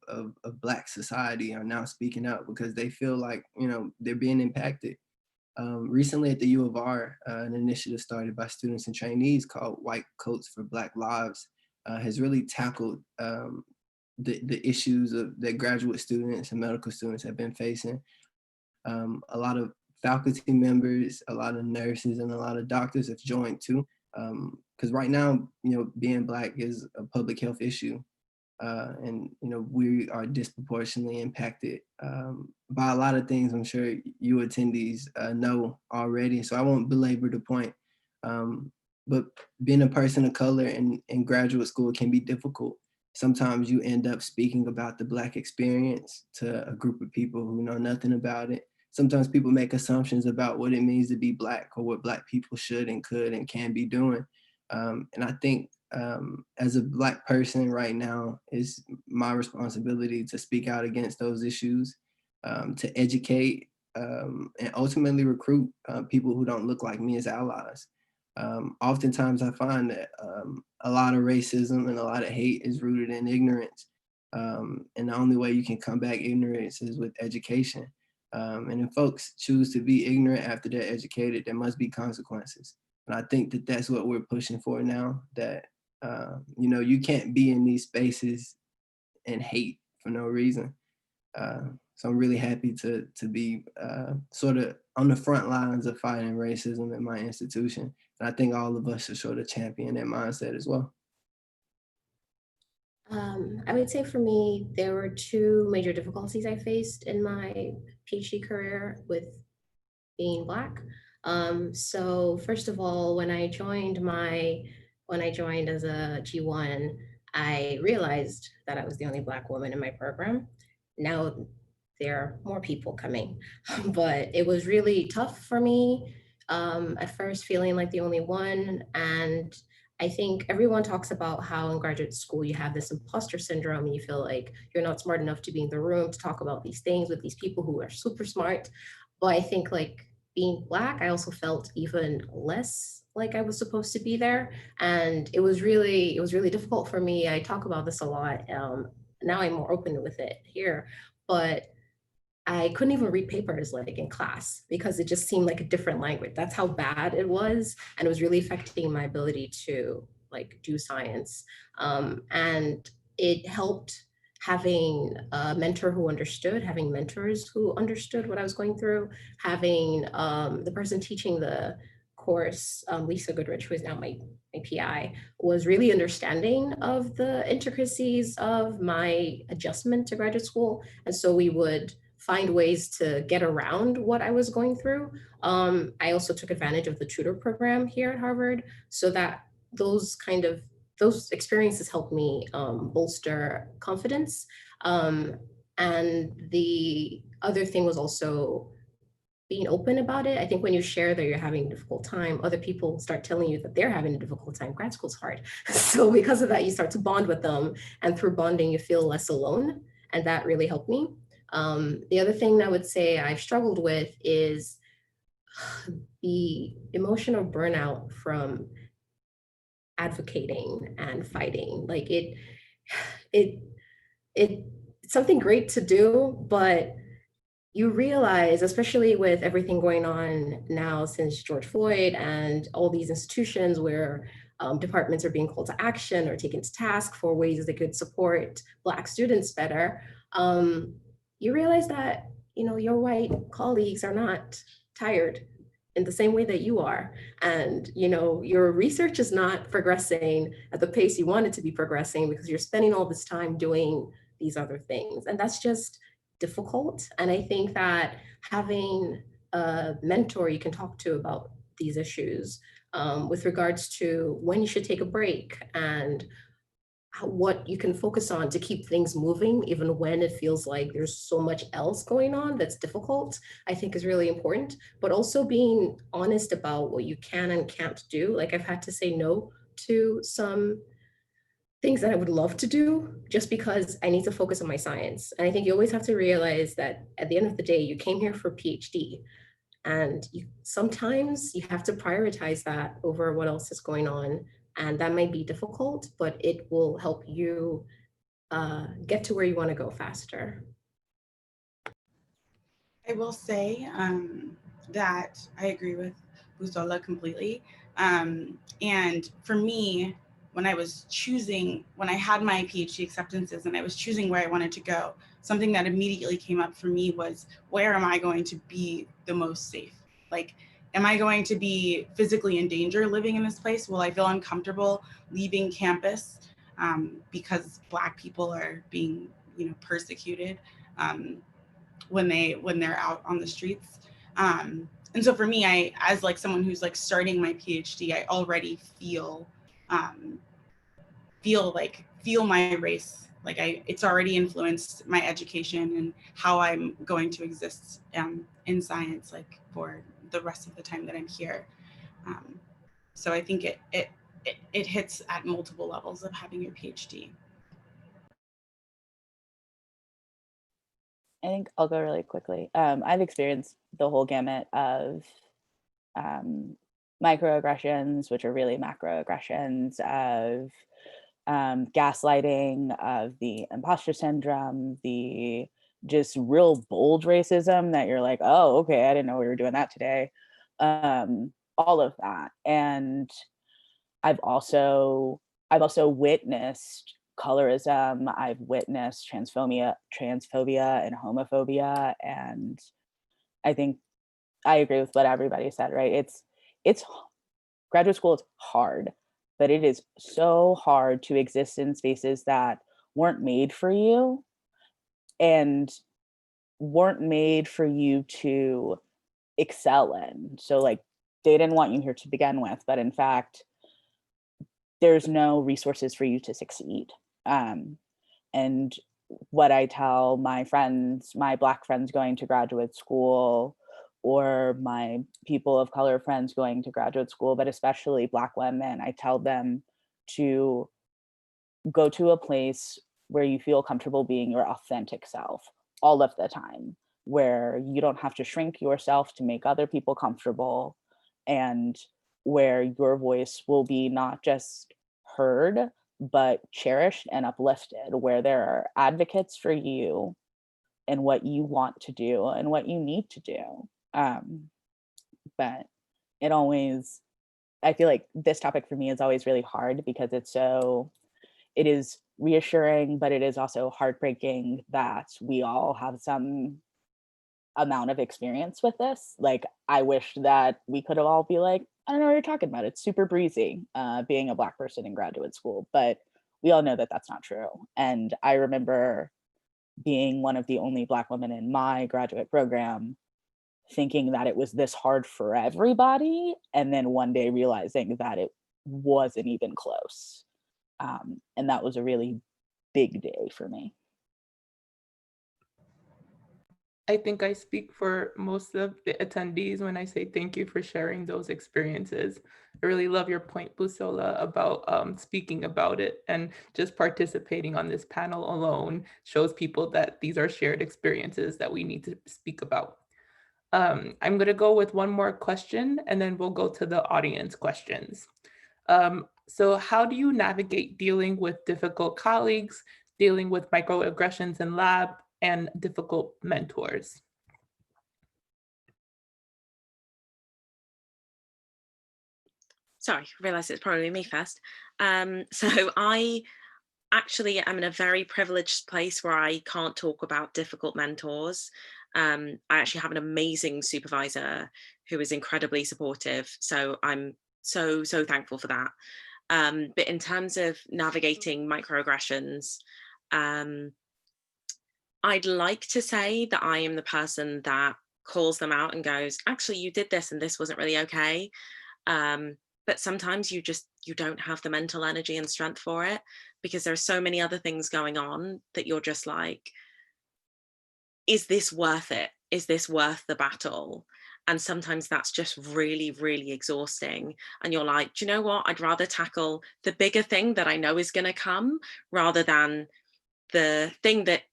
Black society are now speaking out because they feel like, they're being impacted. Recently at the U of R, an initiative started by students and trainees called White Coats for Black Lives has really tackled the issues that graduate students and medical students have been facing. A lot of faculty members, a lot of nurses, and a lot of doctors have joined too. Because right now, being Black is a public health issue. And we are disproportionately impacted by a lot of things. I'm sure you attendees know already, so I won't belabor the point. But being a person of color in graduate school can be difficult. Sometimes you end up speaking about the Black experience to a group of people who know nothing about it. Sometimes people make assumptions about what it means to be Black or what Black people should and could and can be doing. And I think as a Black person right now, it's my responsibility to speak out against those issues, to educate, and ultimately recruit people who don't look like me as allies. Oftentimes I find that a lot of racism and a lot of hate is rooted in ignorance. And the only way you can combat ignorance is with education. And if folks choose to be ignorant after they're educated, there must be consequences. And I think that that's what we're pushing for now, that, you can't be in these spaces and hate for no reason. So I'm really happy to be sort of on the front lines of fighting racism in my institution. And I think all of us should sort of champion that mindset as well. I would say for me, there were two major difficulties I faced in my PhD career with being Black. So first of all, when I joined as a G1, I realized that I was the only Black woman in my program. Now there are more people coming, but it was really tough for me at first, feeling like the only one. And I think everyone talks about how in graduate school you have this imposter syndrome and you feel like you're not smart enough to be in the room to talk about these things with these people who are super smart. But I think like being Black, I also felt even less like I was supposed to be there. And it was really difficult for me. I talk about this a lot. Now I'm more open with it here, but I couldn't even read papers like in class because it just seemed like a different language. That's how bad it was. And it was really affecting my ability to like do science. And it helped having a mentor who understood, having mentors who understood what I was going through, having the person teaching the course, Lisa Goodrich, who is now my PI, was really understanding of the intricacies of my adjustment to graduate school. And so we would find ways to get around what I was going through. I also took advantage of the tutor program here at Harvard, so that those experiences helped me bolster confidence. And the other thing was also being open about it. I think when you share that you're having a difficult time, other people start telling you that they're having a difficult time. Grad school's hard. So because of that, you start to bond with them. And through bonding, you feel less alone. And that really helped me. The other thing I would say I've struggled with is the emotional burnout from advocating and fighting. Like it's something great to do, but you realize, especially with everything going on now since George Floyd and all these institutions where departments are being called to action or taken to task for ways they could support Black students better, you realize that your white colleagues are not tired in the same way that you are. And your research is not progressing at the pace you want it to be progressing because you're spending all this time doing these other things. And that's just difficult. And I think that having a mentor you can talk to about these issues with regards to when you should take a break and what you can focus on to keep things moving, even when it feels like there's so much else going on that's difficult, I think is really important. But also being honest about what you can and can't do. Like I've had to say no to some things that I would love to do just because I need to focus on my science. And I think you always have to realize that at the end of the day, you came here for a PhD. And sometimes you have to prioritize that over what else is going on. And that might be difficult, but it will help you get to where you want to go faster. I will say that I agree with Busola completely. And for me, when I had my PhD acceptances and I was choosing where I wanted to go, something that immediately came up for me was, where am I going to be the most safe? Like, am I going to be physically in danger living in this place? Will I feel uncomfortable leaving campus because Black people are being, persecuted? When they're out on the streets. And so for me, I, as like someone who's like starting my PhD, I already feel my race. Like it's already influenced my education and how I'm going to exist in science, like for the rest of the time that I'm here. So I think it hits at multiple levels of having your PhD. I think I'll go really quickly. I've experienced the whole gamut of microaggressions, which are really macroaggressions, of gaslighting, of the imposter syndrome, the just real bold racism that you're like, oh, okay, I didn't know we were doing that today. All of that. And I've also witnessed colorism. I've witnessed transphobia and homophobia. And I think I agree with what everybody said, right? It's graduate school is hard, but it is so hard to exist in spaces that weren't made for you and weren't made for you to excel in. So like they didn't want you here to begin with, but in fact, there's no resources for you to succeed. And what I tell my friends, my Black friends going to graduate school, or my people of color friends going to graduate school, but especially Black women, I tell them to go to a place where you feel comfortable being your authentic self all of the time, where you don't have to shrink yourself to make other people comfortable, and where your voice will be not just heard, but cherished and uplifted, where there are advocates for you and what you want to do and what you need to do. But it always, I feel like this topic for me is always really hard because it is reassuring, but it is also heartbreaking that we all have some amount of experience with this. Like, I wish that we could all be like, I don't know what you're talking about. It's super breezy being a Black person in graduate school, but we all know that that's not true. And I remember being one of the only Black women in my graduate program, thinking that it was this hard for everybody, and then one day realizing that it wasn't even close. And that was a really big day for me. I think I speak for most of the attendees when I say thank you for sharing those experiences. I really love your point, Busola, about speaking about it, and just participating on this panel alone shows people that these are shared experiences that we need to speak about. I'm going to go with one more question, and then we'll go to the audience questions. So how do you navigate dealing with difficult colleagues, dealing with microaggressions in lab, and difficult mentors? Sorry, I realized it's probably me first. So I actually am in a very privileged place where I can't talk about difficult mentors. I actually have an amazing supervisor who is incredibly supportive. So I'm so thankful for that. But in terms of navigating microaggressions, I'd like to say that I am the person that calls them out and goes, actually, you did this and this wasn't really okay. But sometimes you don't have the mental energy and strength for it, because there are so many other things going on that you're just like, is this worth it? Is this worth the battle? And sometimes that's just really, really exhausting. And you're like, do you know what? I'd rather tackle the bigger thing that I know is going to come rather than the thing that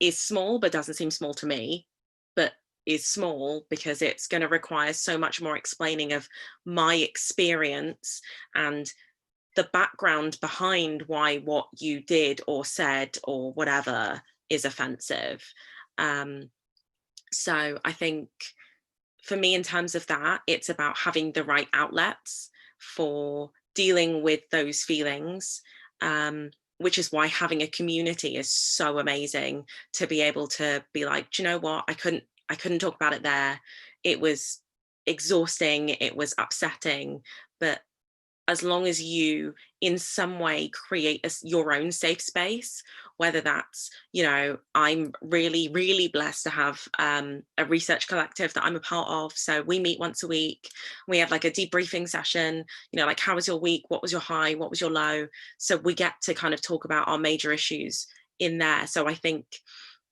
is small but doesn't seem small to me, but is small, because it's going to require so much more explaining of my experience and the background behind why what you did or said or whatever is offensive. So I think for me, in terms of that, it's about having the right outlets for dealing with those feelings, which is why having a community is so amazing, to be able to be like, do you know what, I couldn't talk about it there. It was exhausting, it was upsetting, but as long as you in some way create your own safe space, whether that's, you know, I'm really, really blessed to have a research collective that I'm a part of. So we meet once a week. We have like a debriefing session, you know, like, how was your week? What was your high? What was your low? So we get to kind of talk about our major issues in there. So I think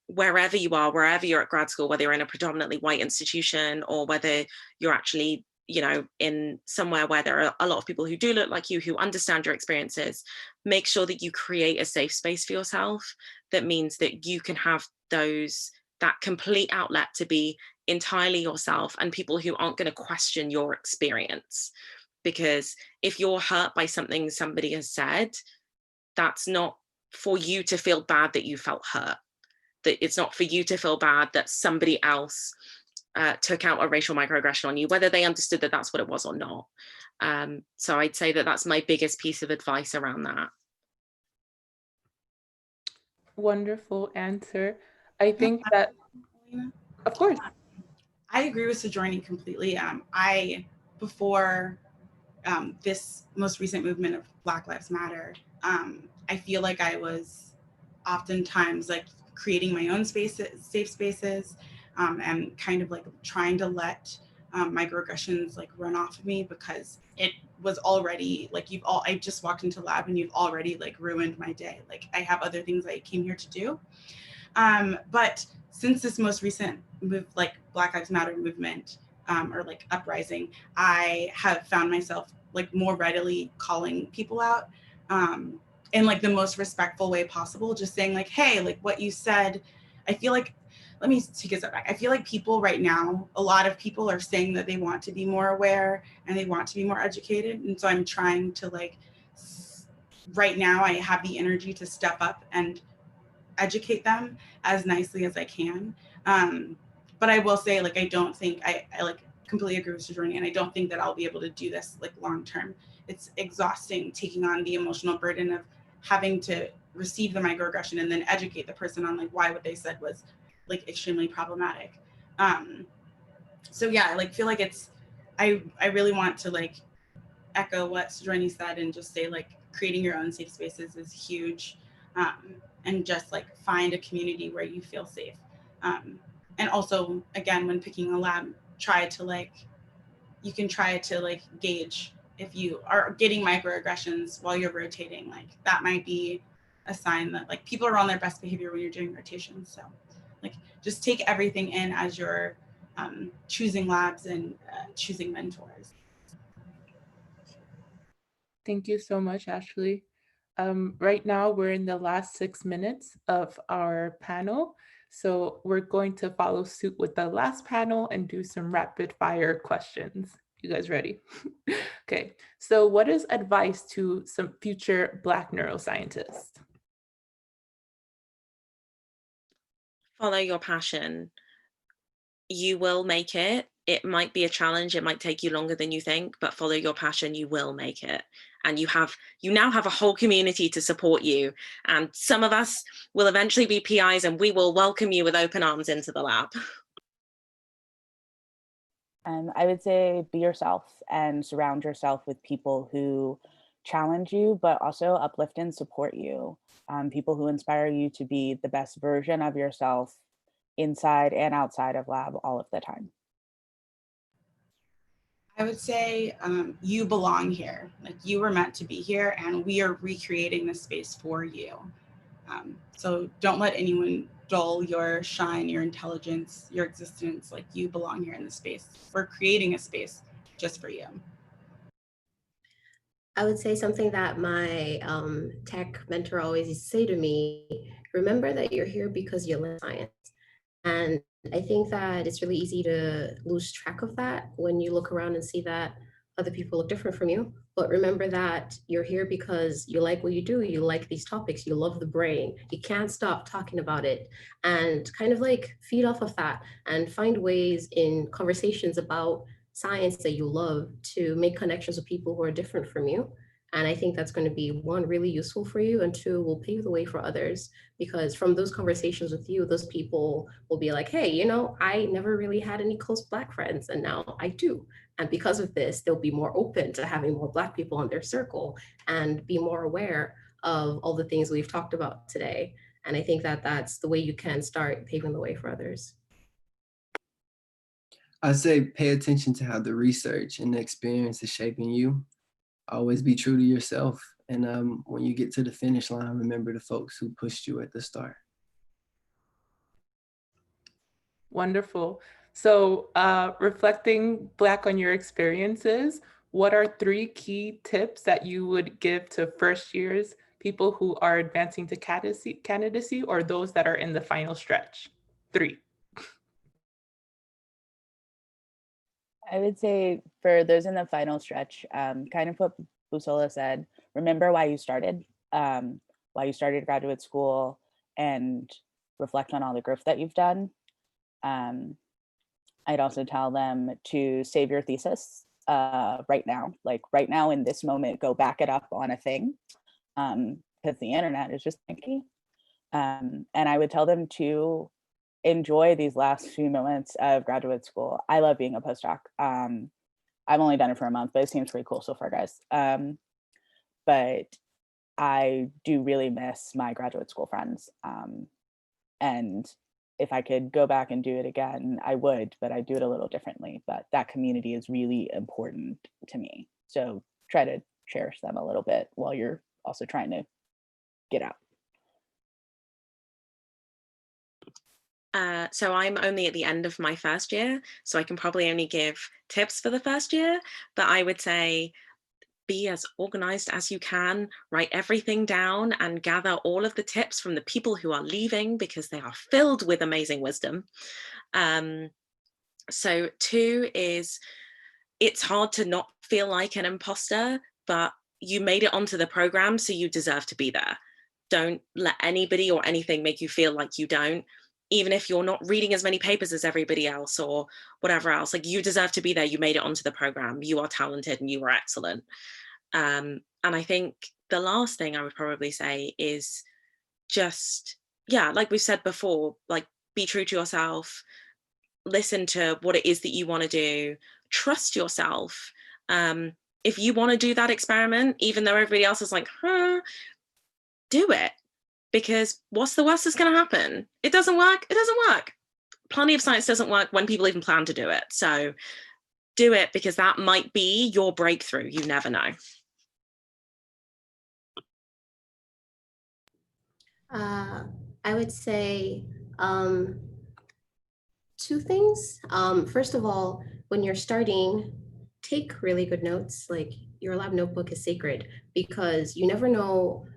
wherever you are, wherever you're at grad school, whether you're in a predominantly white institution or whether you're actually, you know, in somewhere where there are a lot of people who do look like you, who understand your experiences, make sure that you create a safe space for yourself. That means that you can have that complete outlet to be entirely yourself, and people who aren't going to question your experience. Because if you're hurt by something somebody has said, that's not for you to feel bad that you felt hurt. That it's not for you to feel bad that somebody else took out a racial microaggression on you, whether they understood that that's what it was or not. So I'd say that that's my biggest piece of advice around that. Wonderful answer. I think that, of course. I agree with Sojourner completely. Before this most recent movement of Black Lives Matter, I feel like I was oftentimes like creating my own spaces, safe spaces, and kind of like trying to let microaggressions like run off of me, because it was already like I just walked into lab and you've already like ruined my day. Like I have other things I came here to do. But since this most recent like Black Lives Matter movement, or like uprising, I have found myself like more readily calling people out, in like the most respectful way possible, just saying like, hey, like what you said, I feel like, let me take a step back. I feel like people right now, a lot of people are saying that they want to be more aware and they want to be more educated. And so I'm trying to like, right now I have the energy to step up and educate them as nicely as I can. But I will say, like, I don't think I like completely agree with Sojourner, and I don't think that I'll be able to do this like long term. It's exhausting taking on the emotional burden of having to receive the microaggression and then educate the person on like why what they said was like extremely problematic. So yeah, I like feel like I really want to like echo what Sojourner said and just say like creating your own safe spaces is huge. And just like find a community where you feel safe. And also, again, when picking a lab, you can try to like gauge if you are getting microaggressions while you're rotating. Like that might be a sign that like people are on their best behavior when you're doing rotations. So like just take everything in as you're choosing labs and choosing mentors. Thank you so much, Ashley. Right now, we're in the last 6 minutes of our panel. So we're going to follow suit with the last panel and do some rapid fire questions. You guys ready? Okay, so what is advice to some future Black neuroscientists? Follow your passion. You will make it. It might be a challenge. It might take you longer than you think, but follow your passion. You will make it. And you now have a whole community to support you. And some of us will eventually be PIs, and we will welcome you with open arms into the lab. I would say be yourself and surround yourself with people who challenge you, but also uplift and support you. People who inspire you to be the best version of yourself inside and outside of lab all of the time. I would say you belong here. Like you were meant to be here, and we are recreating this space for you. So don't let anyone dull your shine, your intelligence, your existence. Like you belong here in this space. We're creating a space just for you. I would say something that my tech mentor always used to say to me: remember that you're here because you love science. And I think that it's really easy to lose track of that when you look around and see that other people look different from you. But remember that you're here because you like what you do, you like these topics, you love the brain, you can't stop talking about it, and kind of like feed off of that and find ways in conversations about science that you love to make connections with people who are different from you. And I think that's going to be one, really useful for you, and two, will pave the way for others, because from those conversations with you, those people will be like, hey, you know, I never really had any close Black friends, and now I do. And because of this, they'll be more open to having more Black people in their circle and be more aware of all the things we've talked about today. And I think that that's the way you can start paving the way for others. I say pay attention to how the research and the experience is shaping you. Always be true to yourself. And when you get to the finish line, remember the folks who pushed you at the start. Wonderful. So reflecting back on your experiences, what are 3 key tips that you would give to first years, people who are advancing to candidacy or those that are in the final stretch? 3. I would say for those in the final stretch, kind of what Busola said, remember why you started graduate school, and reflect on all the growth that you've done. I'd also tell them to save your thesis right now, like right now in this moment, go back it up on a thing, because the internet is just funky. And I would tell them to enjoy these last few moments of graduate school. I love being a postdoc. I've only done it for a month, but it seems pretty cool so far, guys. But I do really miss my graduate school friends. And if I could go back and do it again, I would, but I do it a little differently. But that community is really important to me. So try to cherish them a little bit while you're also trying to get out. So I'm only at the end of my first year, so I can probably only give tips for the first year, but I would say be as organized as you can, write everything down and gather all of the tips from the people who are leaving, because they are filled with amazing wisdom. So 2 is, it's hard to not feel like an imposter, but you made it onto the program, so you deserve to be there. Don't let anybody or anything make you feel like you don't. Even if you're not reading as many papers as everybody else or whatever else, like, you deserve to be there. You made it onto the program. You are talented and you are excellent. And I think the last thing I would probably say is just, yeah, like we said before, like, be true to yourself, listen to what it is that you want to do, trust yourself. If you want to do that experiment, even though everybody else is like, do it. Because what's the worst that's going to happen? It doesn't work. It doesn't work. Plenty of science doesn't work when people even plan to do it. So do it, because that might be your breakthrough. You never know. I would say 2 things. First of all, when you're starting, take really good notes. Like, your lab notebook is sacred, because you never know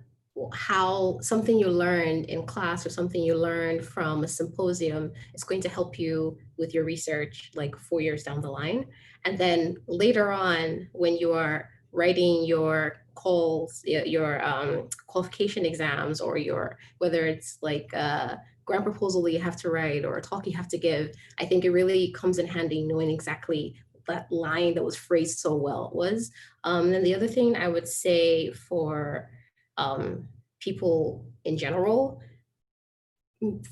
how something you learned in class or something you learned from a symposium is going to help you with your research like 4 years down the line. And then later on, when you are writing your calls, your qualification exams, or your, whether it's like a grant proposal that you have to write or a talk you have to give, I think it really comes in handy knowing exactly that line that was phrased so well was. Then the other thing I would say for people in general,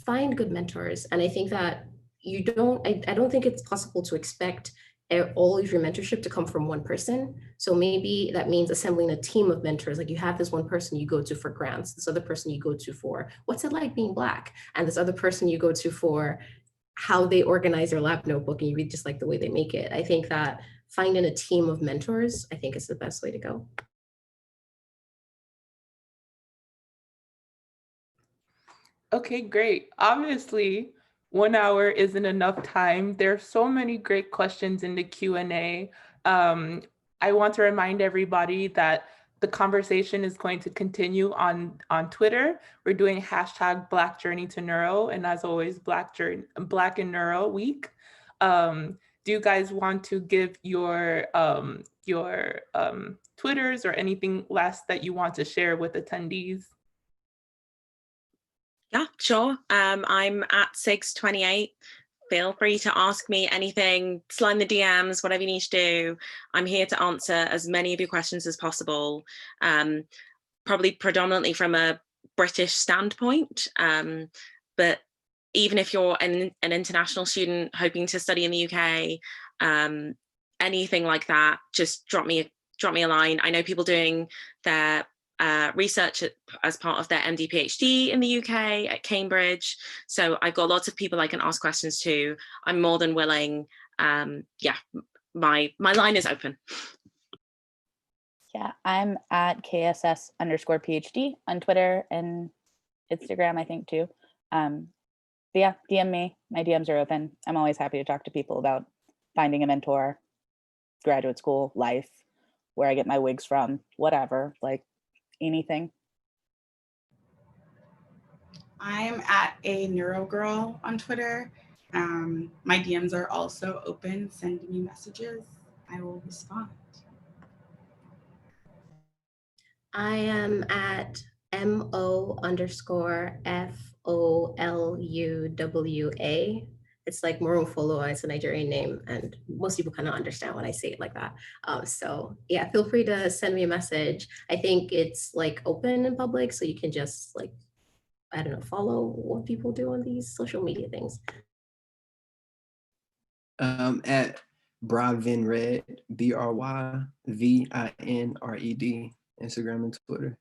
find good mentors. And I think that I don't think it's possible to expect all of your mentorship to come from one person. So maybe that means assembling a team of mentors. Like, you have this one person you go to for grants, this other person you go to for what's it like being Black, and this other person you go to for how they organize their lab notebook, and you read just like the way they make it. I think that finding a team of mentors, I think, is the best way to go. Okay, great. Obviously, 1 hour isn't enough time. There's so many great questions in the Q&A. I want to remind everybody that the conversation is going to continue on Twitter. We're doing hashtag Black Journey to Neuro, and as always, Black and Neuro Week. Do you guys want to give your Twitters or anything last that you want to share with attendees? Yeah, sure. I'm at Sigs28. Feel free to ask me anything, slide the DMs, whatever you need to do. I'm here to answer as many of your questions as possible, probably predominantly from a British standpoint. But even if you're an international student hoping to study in the UK, anything like that, just drop me a line. I know people doing their research as part of their MD PhD in the UK at Cambridge. So I've got lots of people I can ask questions to. I'm more than willing. Yeah, my line is open. Yeah, I'm at KSS_PhD on Twitter and Instagram, I think too. But yeah, DM me. My DMs are open. I'm always happy to talk to people about finding a mentor, graduate school, life, where I get my wigs from, whatever, like anything. I'm at a Neuro Girl on Twitter. My DMs are also open. Send me messages. I will respond. I am at MO_FOLUWA. It's like Morofoloa. It's a Nigerian name, and most people kind of understand when I say it like that. So yeah, feel free to send me a message. I think it's like open in public, so you can just like, I don't know, follow what people do on these social media things. At Bryvinred, BRYVINRED, Instagram and Twitter.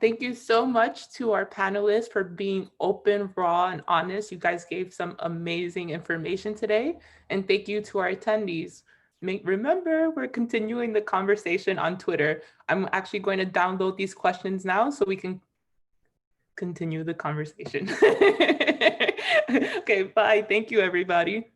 Thank you so much to our panelists for being open, raw, and honest. You guys gave some amazing information today. And thank you to our attendees. Remember, we're continuing the conversation on Twitter. I'm actually going to download these questions now so we can continue the conversation. Okay, bye. Thank you, everybody.